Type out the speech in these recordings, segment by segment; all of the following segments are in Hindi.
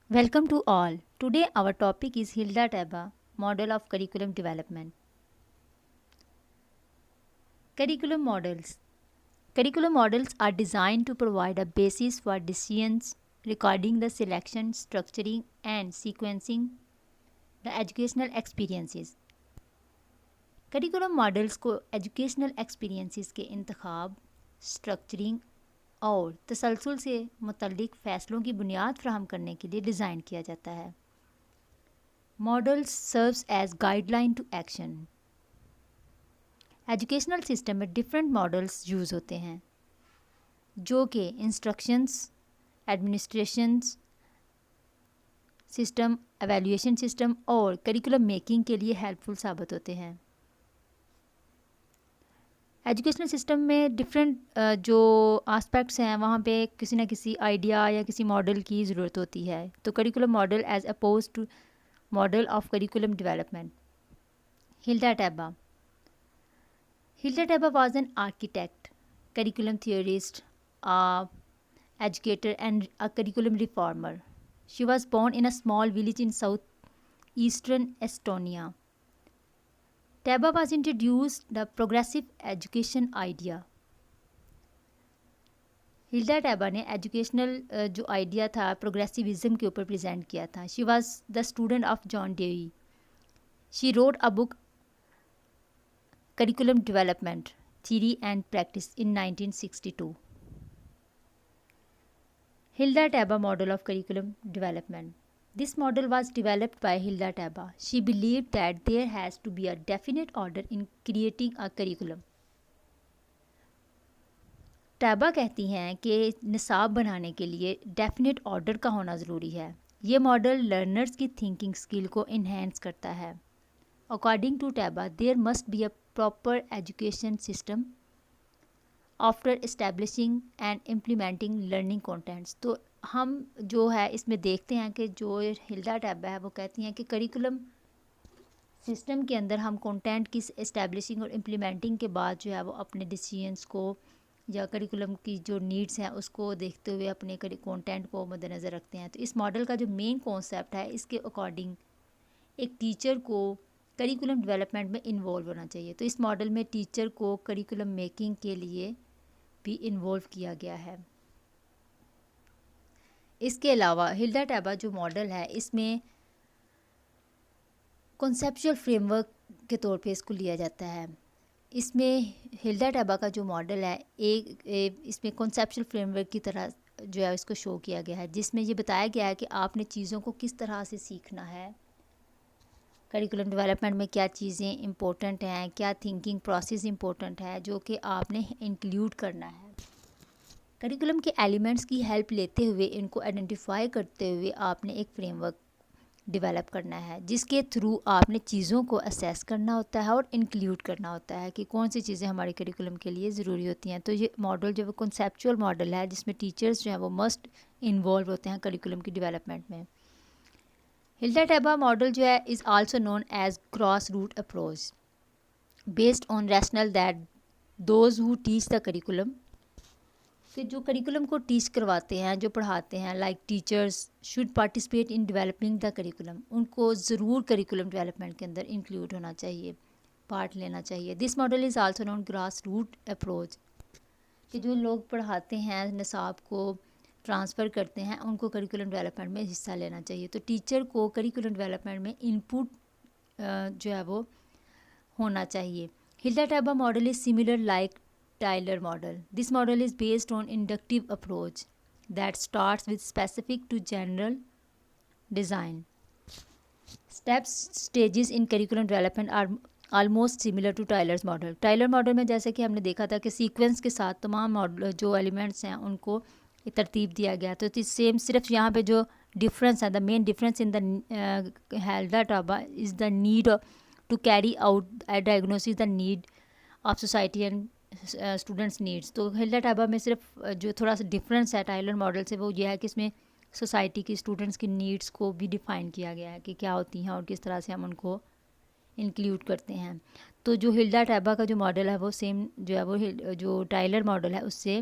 Welcome to all. Today our topic is Hilda Taba, Model of Curriculum Development. Curriculum models. Curriculum models are designed to provide a basis for decisions regarding the selection, structuring, and sequencing the educational experiences. Curriculum models को एजुकेशनल एक्सपीरियंसेस के इंतखाब, स्ट्रक्चरिंग और तसलसल से मुतल्लिक फ़ैसलों की बुनियाद फराहम करने के लिए डिज़ाइन किया जाता है. Models serves as guideline to action. Educational system में डिफरेंट मॉडल्स यूज़ होते हैं जो कि instructions, administrations system, evaluation system और करिकुलम मेकिंग के लिए हेल्पफुल साबित होते हैं. एजुकेशनल सिस्टम में डिफरेंट जो आस्पेक्ट्स हैं वहाँ पे किसी न किसी आइडिया या किसी मॉडल की ज़रूरत होती है. तो curriculum model as opposed to model of curriculum development. Hilda Taba. Hilda Taba was an architect, curriculum theorist, a educator and a curriculum reformer. She was born in a small village in southeastern Estonia. Taba was introduced the progressive education idea. Hilda Taba ने एजुकेशनल जो आइडिया था प्रोग्रेसिविज्म के ऊपर प्रेजेंट किया था. She was the student of John Dewey. She road a book Curriculum Development, Theory and Practice in 1962. Hilda Taba Model of Curriculum Development. This model was developed by Hilda Taba. She believed that there has to be a definite order in creating a curriculum. Taiba कहती हैं कि निसाब बनाने के लिए डेफिनेट ऑर्डर का होना ज़रूरी है. ये मॉडल लर्नर्स की थिंकिंग स्किल को इन्हेंस करता है. According to Taba, there must be a proper education system after establishing and implementing learning contents. तो हम जो है इसमें देखते हैं कि जो हिल्डा टैबा है वो कहती हैं कि करिकुलम सिस्टम के अंदर हम कंटेंट की इस्टेब्लिशिंग और इम्प्लीमेंटिंग के बाद जो है वो अपने डिसीजंस को या करिकुलम की जो नीड्स हैं उसको देखते हुए अपने कंटेंट को मद्देनज़र रखते हैं. तो इस मॉडल का जो मेन कॉन्सेप्ट है इसके अकॉर्डिंग एक टीचर को करिकुलम डेवलपमेंट में इन्वॉल्व होना चाहिए. तो इस मॉडल में टीचर को करिकुलम मेकिंग के लिए भी इन्वॉल्व किया गया है. इसके अलावा हिल्डा टैबा जो मॉडल है इसमें कॉन्सेप्चुअल फ्रेमवर्क के तौर पे इसको लिया जाता है. इसमें हिल्डा टैबा का जो मॉडल है इसमें कॉन्सेप्चुअल फ्रेमवर्क की तरह जो है इसको शो किया गया है जिसमें ये बताया गया है कि आपने चीज़ों को किस तरह से सीखना है. करिकुलम डेवलपमेंट में क्या चीज़ें इंपॉर्टेंट हैं, क्या थिंकिंग प्रोसेस इंपॉर्टेंट है जो कि आपने इंक्लूड करना है. करिकुलम के एलिमेंट्स की हेल्प लेते हुए इनको आइडेंटिफाई करते हुए आपने एक फ्रेमवर्क डेवलप करना है जिसके थ्रू आपने चीज़ों को असेस करना होता है और इंक्लूड करना होता है कि कौन सी चीज़ें हमारे करिकुलम के लिए ज़रूरी होती हैं. तो ये मॉडल जो वो कॉन्सेप्चुअल मॉडल है जिसमें टीचर्स जो हैं वो मस्ट इन्वॉल्व होते हैं करिकुलम की डेवलपमेंट में. हिल्डा टैबा मॉडल जो है is also known as cross root approach based on rational that those who teach the curriculum. कि जो करिकुलम को टीच करवाते हैं, जो पढ़ाते हैं, like teachers should participate in developing the curriculum. उनको ज़रूर करिकुलम डेवलपमेंट के अंदर इंक्लूड होना चाहिए, पार्ट लेना चाहिए. This model is also known grass root approach. कि जो लोग पढ़ाते हैं, निसाब को ट्रांसफ़र करते हैं, उनको करिकुलम डेवलपमेंट में हिस्सा लेना चाहिए. तो टीचर को करिकुलम डेवलपमेंट में इनपुट जो है वो होना चाहिए. Hilda Taba model is similar like Tyler model. This model is based on inductive approach that starts with specific to general design. Steps stages in curriculum development are almost similar to Tyler's model. Tyler model में जैसे कि हमने देखा था कि सीक्वेंस के साथ तमाम मॉडल जो एलिमेंट्स हैं उनको तरतीब दिया गया. तो सेम सिर्फ यहाँ पे जो डिफरेंस है, the main difference in the Hilda Taba is the need to carry out diagnosis the need of society and students needs. तो हिल्डा टैबा में सिर्फ जो थोड़ा सा डिफरेंस है टाइलर मॉडल से वो ये है कि इसमें सोसाइटी की स्टूडेंट्स की नीड्स को भी डिफ़ाइन किया गया है कि क्या होती हैं और किस तरह से हम उनको इंक्लूड करते हैं. तो जो हिल्डा टैबा का जो मॉडल है वो सेम जो है वो जो टाइलर मॉडल है उससे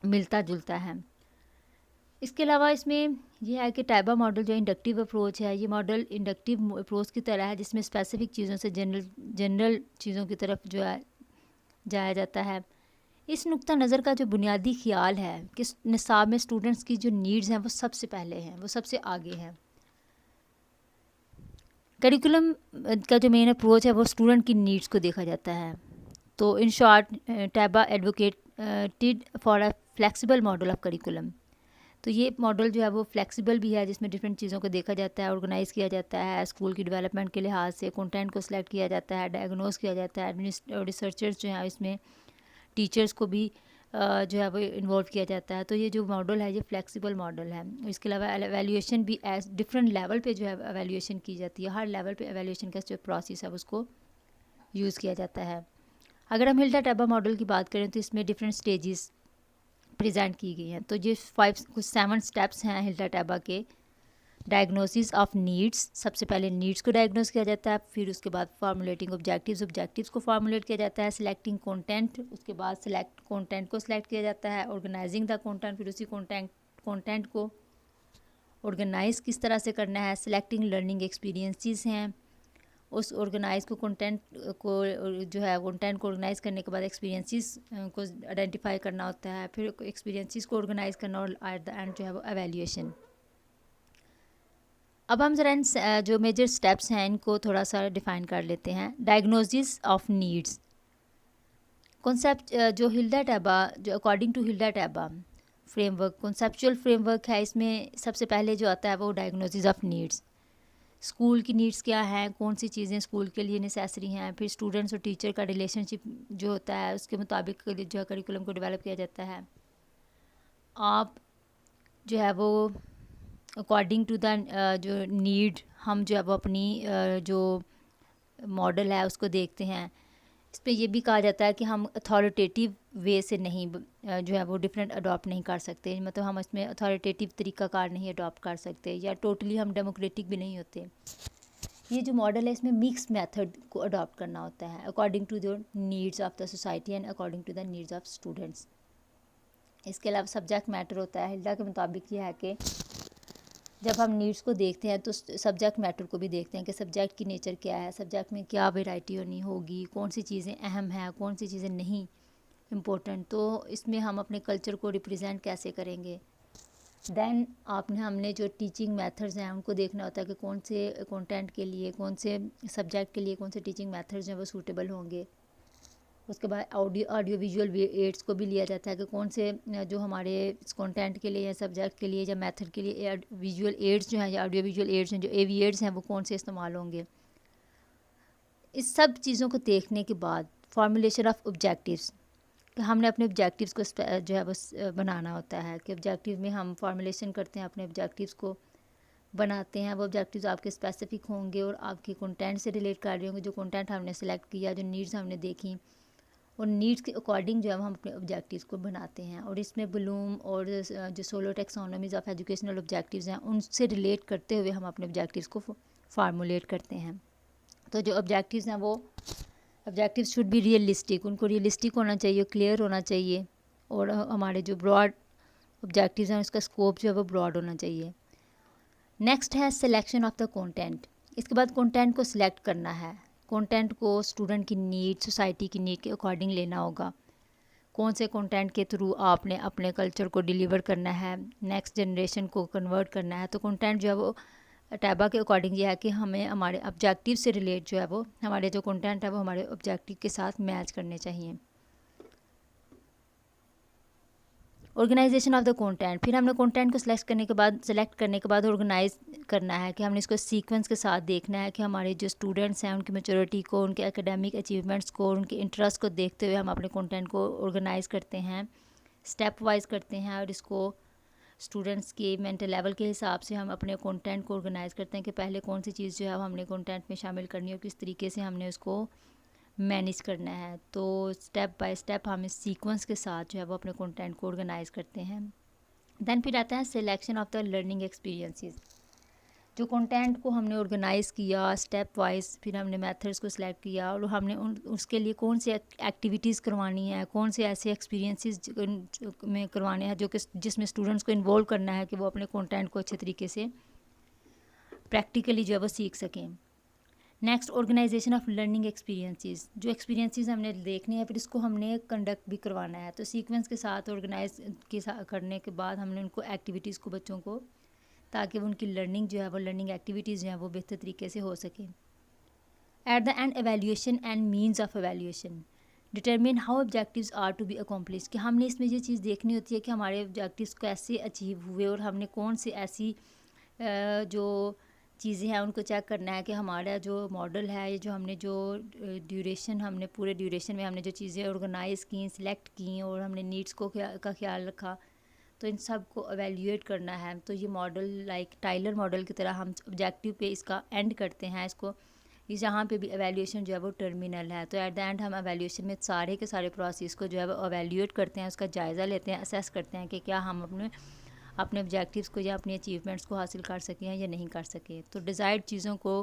मिलता जुलता है. इसके अलावा इसमें यह है कि टाइबा मॉडल जो इंडक्टिव अप्रोच है, ये मॉडल इंडक्टिव अप्रोच की तरह है, जिसमें स्पेसिफिक चीज़ों से जनरल चीज़ों की तरफ जो है जाया जाता है। इस नुक्ता नज़र का जो बुनियादी ख्याल है कि निसाब में स्टूडेंट्स की जो नीड्स हैं वो सबसे पहले हैं, वो सबसे आगे हैं। करिकुलम का जो मेन अप्रोच है वो स्टूडेंट की नीड्स को देखा जाता है। तो in short Taba advocated for a flexible model of curriculum. तो ये मॉडल जो है वो फ्लेक्सिबल भी है, जिसमें डिफरेंट चीज़ों को देखा जाता है, ऑर्गेनाइज़ किया जाता है, स्कूल की डेवलपमेंट के लिहाज से कंटेंट को सिलेक्ट किया जाता है, डायग्नोज किया जाता है, रिसर्चर्स जो हैं इसमें टीचर्स को भी जो है वो इन्वॉल्व किया जाता है। तो ये जो मॉडल है ये फ्लेक्सिबल मॉडल है। इसके अलावा एवेल्यूएशन भी एज डिफरेंट लेवल पे जो है एवेल्यूएशन की जाती है, हर लेवल पे एवेल्यूएशन का जो प्रोसेस है उसको यूज़ किया जाता है। अगर हम हिल्डा टाइबा मॉडल की बात करें तो इसमें डिफरेंट स्टेजेस प्रेजेंट की गई हैं। तो ये 7 स्टेप्स हैं हिल्डा टाइबा के। डायग्नोसिस ऑफ नीड्स, सबसे पहले नीड्स को डायग्नोस किया जाता है, फिर उसके बाद फार्मूलेटिंग ऑब्जेक्टिव्स को फार्मूलेट किया जाता है, सिलेक्टिंग कंटेंट, उसके बाद कंटेंट को सिलेक्ट किया जाता है, ऑर्गेनाइजिंग द कंटेंट, फिर उसी कंटेंट को ऑर्गेनाइज किस तरह से करना है, सिलेक्टिंग लर्निंग एक्सपीरियंसेस हैं, उस ऑर्गेनाइज को कंटेंट को जो है कंटेंट को ऑर्गेनाइज करने के बाद एक्सपीरियंसेस को आइडेंटिफाई करना होता है, फिर एक्सपीरियंसेस को ऑर्गेनाइज करना और एट द एंड जो है वो एवेल्यूएशन। अब हम ज़रा इन जो मेजर स्टेप्स हैं इनको थोड़ा सा डिफ़ाइन कर लेते हैं। डायग्नोसिस ऑफ नीड्स कॉन्सेप्ट जो हिल्डा टाइबा, जो according to Hilda Taba framework, conceptual framework है, इसमें सबसे पहले जो आता है वो डायग्नोसिस ऑफ नीड्स। स्कूल की नीड्स क्या हैं, कौन सी चीज़ें स्कूल के लिए नेसेसरी हैं, फिर स्टूडेंट्स और टीचर का रिलेशनशिप जो होता है उसके मुताबिक जो है करिकुलम को डेवलप किया जाता है। आप जो है वो अकॉर्डिंग टू द जो नीड हम जो है वो अपनी जो मॉडल है उसको देखते हैं। इस पर यह भी कहा जाता है कि हम अथॉरिटेटिव वे से नहीं जो है वो डिफरेंट अडॉप्ट नहीं कर सकते, मतलब हम इसमें अथॉरिटेटिव तरीक़ाकार नहीं अडॉप्ट कर सकते, या टोटली हम डेमोक्रेटिक भी नहीं होते। ये जो मॉडल है इसमें मिक्स मेथड को अडॉप्ट करना होता है according to the needs of the society and according to the needs of students. इसके अलावा सब्जेक्ट मैटर होता है। हिल्डा के मुताबिक ये है कि जब हम नीड्स को देखते हैं तो सब्जेक्ट मैटर को भी देखते हैं कि सब्जेक्ट की नेचर क्या है, सब्जेक्ट में क्या वैरायटी होनी होगी, कौन सी चीज़ें अहम हैं, कौन सी चीज़ें नहीं इम्पोर्टेंट, तो इसमें हम अपने कल्चर को रिप्रेजेंट कैसे करेंगे। देन हमने जो टीचिंग मेथड्स हैं उनको देखना होता है कि कौन से कंटेंट के लिए, कौन से सब्जेक्ट के लिए कौन से टीचिंग मेथड्स हैं वो सूटेबल होंगे। उसके बाद ऑडियो विजुअल एड्स को भी लिया जाता है कि कौन से जो हमारे इस कंटेंट के लिए या सब्जेक्ट के लिए या मेथड के लिए विजुअल एड्स जो हैं या ऑडियो विजुअल एड्स हैं, जो AV एड्स हैं, वो कौन से इस्तेमाल होंगे। इस सब चीज़ों को देखने के बाद फॉर्मुलेशन ऑफ ऑब्जेक्टिव्स, कि हमने अपने ऑब्जेक्टिव्स को जो है वो बनाना होता है कि ऑब्जेक्टिव में हम फॉर्मुलेशन करते हैं, अपने ऑब्जेक्टिव्स को बनाते हैं। वो ऑब्जेक्टिव्स आपके स्पेसिफिक होंगे और आपके कंटेंट से रिलेट कर रहे होंगे। जो कंटेंट हमने सेलेक्ट किया, जो नीड्स हमने देखी, और नीड्स के अकॉर्डिंग जो है हम अपने ऑब्जेक्टिव्स को बनाते हैं। और इसमें ब्लूम और जो सोलो टेक्सोनॉमीज ऑफ एजुकेशनल ऑब्जेक्टिव्स हैं उनसे रिलेट करते हुए हम अपने ऑब्जेक्टिव्स को फार्मूलेट करते हैं। तो जो ऑब्जेक्टिव्स हैं वो ऑब्जेक्टिव्स शुड बी रियलिस्टिक, उनको रियलिस्टिक होना चाहिए, क्लियर होना चाहिए, और हमारे जो ब्रॉड ऑब्जेक्टिव्स हैं उसका स्कोप जो है वो ब्रॉड होना चाहिए। नेक्स्ट है सिलेक्शन ऑफ द कंटेंट। इसके बाद कंटेंट को सिलेक्ट करना है। कंटेंट को स्टूडेंट की नीड, सोसाइटी की नीड के अकॉर्डिंग लेना होगा। कौन से कंटेंट के थ्रू आपने अपने कल्चर को डिलीवर करना है, नेक्स्ट जनरेशन को कन्वर्ट करना है। तो कंटेंट जो है वो टाइबा के अकॉर्डिंग ये है कि हमें हमारे ऑब्जेक्टिव से रिलेट जो है वो हमारे जो कंटेंट है वो हमारे ऑब्जेक्टिव के साथ मैच करने चाहिए। ऑर्गेनाइजेशन ऑफ द कंटेंट, फिर हमने कंटेंट को सेलेक्ट करने के बाद ऑर्गेनाइज करना है कि हमने इसको सीक्वेंस के साथ देखना है कि हमारे जो स्टूडेंट्स हैं उनकी मैच्योरिटी को, उनके एकेडमिक अचीवमेंट्स को, उनके इंटरेस्ट को देखते हुए हम अपने कंटेंट को ऑर्गेनाइज करते हैं, स्टेप वाइज करते हैं। और इसको स्टूडेंट्स के मेंटल लेवल के हिसाब से हम अपने कंटेंट को ऑर्गेनाइज करते हैं कि पहले कौन सी चीज़ जो है हमने कंटेंट में शामिल करनी है और किस तरीके से हमने उसको मैनेज करना है। तो स्टेप बाय स्टेप हम इस सीक्वेंस के साथ जो है वो अपने कंटेंट को ऑर्गेनाइज करते हैं। देन फिर आता है selection of the learning experiences. जो कंटेंट को हमने ऑर्गेनाइज़ किया स्टेप वाइज, फिर हमने मेथड्स को सिलेक्ट किया और हमने उसके लिए कौन सी एक्टिविटीज़ करवानी है, कौन से ऐसे एक्सपीरियंसेस में करवाने हैं जो कि जिसमें स्टूडेंट्स को इन्वॉल्व करना है कि वो अपने कंटेंट को अच्छे तरीके से प्रैक्टिकली जो है वो सीख सकें। Next, organisation of learning experiences. जो एक्सपीरियंसेस हमने देखने हैं फिर इसको हमने कंडक्ट भी करवाना है, तो सीक्वेंस के साथ ऑर्गेनाइज करने के बाद हमने उनको एक्टिविटीज़ को बच्चों को, ताकि वो उनकी लर्निंग जो है वो लर्निंग एक्टिविटीज़ जो है वो बेहतर तरीके से हो सके। At the end, evaluation and means of evaluation determine how objectives are to be accomplish, कि हमने इसमें ये चीज़ देखनी होती है कि हमारे ऑब्जेक्टिव्स कैसे अचीव हुए और हमने कौन सी ऐसी जो चीज़ें हैं उनको चेक करना है कि हमारा जो मॉडल है, ये जो हमने जो ड्यूरेशन, हमने पूरे ड्यूरेशन में हमने जो चीज़ें ऑर्गेनाइज़ की, सिलेक्ट की और हमने नीड्स को का ख्याल रखा, तो इन सब को एवेल्यूएट करना है। तो ये मॉडल लाइक टाइलर मॉडल की तरह हम ऑब्जेक्टिव पे इसका एंड करते हैं इसको, इस यहाँ पे भी एवेल्यूएशन जो है वो टर्मिनल है। तो एट द एंड हम एवेल्यूएशन में सारे के सारे प्रोसेस को जो है वो एवेल्यूएट करते हैं, उसका जायज़ा लेते हैं, असेस करते हैं कि क्या हम अपने ऑब्जेक्टिव्स को या अपनी अचीवमेंट्स को हासिल कर सकें या नहीं कर सके। तो डिज़ायर्ड चीज़ों को